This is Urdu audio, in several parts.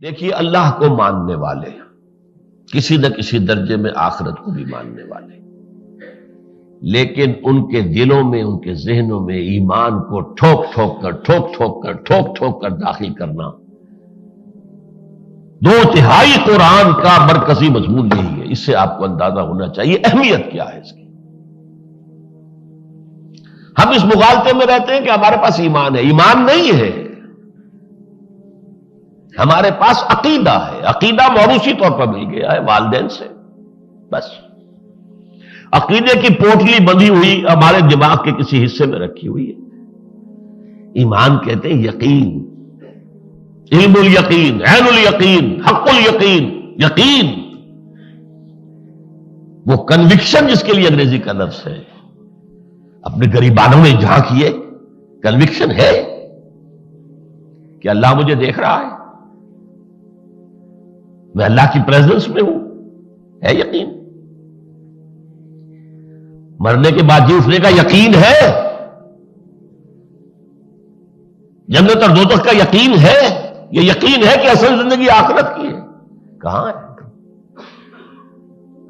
دیکھیے، اللہ کو ماننے والے کسی نہ کسی درجے میں آخرت کو بھی ماننے والے، لیکن ان کے دلوں میں، ان کے ذہنوں میں ایمان کو ٹھوک ٹھوک کر داخل کرنا، 2/3 قرآن کا مرکزی مضمون یہی ہے۔ اس سے آپ کو اندازہ ہونا چاہیے اہمیت کیا ہے اس کی۔ ہم اس مغالطے میں رہتے ہیں کہ ہمارے پاس ایمان ہے، ایمان نہیں ہے، ہمارے پاس عقیدہ ہے۔ عقیدہ موروثی طور پر مل گیا ہے والدین سے، بس عقیدے کی پوٹلی بندھی ہوئی ہمارے دماغ کے کسی حصے میں رکھی ہوئی ہے۔ ایمان کہتے ہیں یقین، علم الیقین، عین الیقین، حق الیقین، یقین، وہ کنوکشن جس کے لیے انگریزی کا لفظ ہے۔ اپنے غریبانوں میں جہاں کیے کنوکشن ہے کہ اللہ مجھے دیکھ رہا ہے، میں اللہ کی پریزنس میں ہوں، ہے یقین۔ مرنے کے بعد جی اٹھنے کا یقین ہے، جنت اور دوزخ کا یقین ہے، یہ یقین ہے کہ اصل زندگی آخرت کی ہے، کہاں ہے؟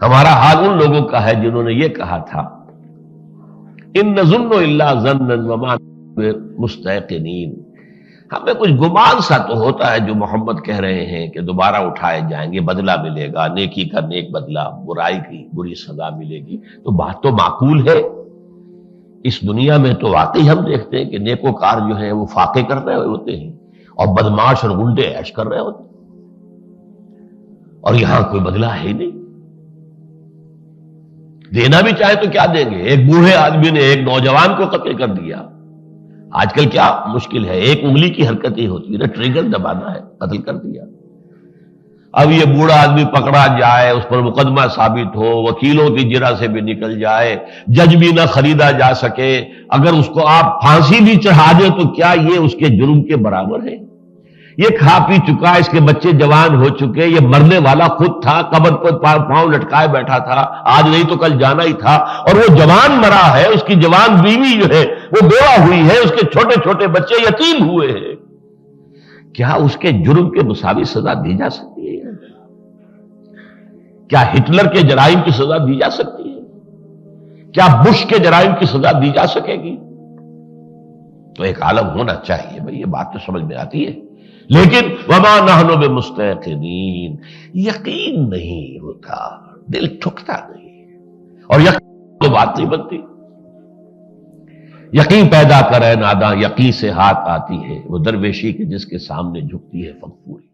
ہمارا حال ان لوگوں کا ہے جنہوں نے یہ کہا تھا ان نظن الا ظنا وما مستيقنين، ہمیں کچھ گمان سا تو ہوتا ہے جو محمد کہہ رہے ہیں کہ دوبارہ اٹھائے جائیں گے، بدلہ ملے گا، نیکی کا نیک بدلہ، برائی کی بری سزا ملے گی، تو بات تو معقول ہے۔ اس دنیا میں تو واقعی ہم دیکھتے ہیں کہ نیکوکار جو ہیں وہ فاقے کر رہے ہوتے ہیں اور بدماش اور گنڈے عیش کر رہے ہوتے ہیں، اور یہاں کوئی بدلہ ہے ہی نہیں۔ دینا بھی چاہے تو کیا دیں گے؟ ایک بوڑھے آدمی نے ایک نوجوان کو قتل کر دیا، آج کل کیا مشکل ہے، ایک انگلی کی حرکت ہی ہوتی ہے، ٹریگر دبانا ہے، قتل کر دیا۔ اب یہ بوڑھا آدمی پکڑا جائے، اس پر مقدمہ ثابت ہو، وکیلوں کی جرح سے بھی نکل جائے، جج بھی نہ خریدا جا سکے، اگر اس کو آپ پھانسی بھی چڑھا دیں تو کیا یہ اس کے جرم کے برابر ہے؟ یہ کھا پی چکا، اس کے بچے جوان ہو چکے، یہ مرنے والا خود تھا، قبر پر پاؤں لٹکائے بیٹھا تھا، آج نہیں تو کل جانا ہی تھا، اور وہ جوان مرا ہے، اس کی جوان بیوی جو ہے وہ بیوہ ہوئی ہے، اس کے چھوٹے چھوٹے بچے یتیم ہوئے ہیں۔ کیا اس کے جرم کے مساوی سزا دی جا سکتی ہے؟ کیا ہٹلر کے جرائم کی سزا دی جا سکتی ہے؟ کیا بش کے جرائم کی سزا دی جا سکے گی؟ تو ایک عالم ہونا چاہیے بھئی، یہ بات تو سمجھ میں آتی ہے، لیکن وما نحن بمستيقنين، یقین نہیں ہوتا، دل ٹھکتا نہیں، اور یقین تو بات نہیں بنتی۔ یقین پیدا کرے ناداں، یقین سے ہاتھ آتی ہے وہ درویشی کے جس کے سامنے جھکتی ہے فغفوری۔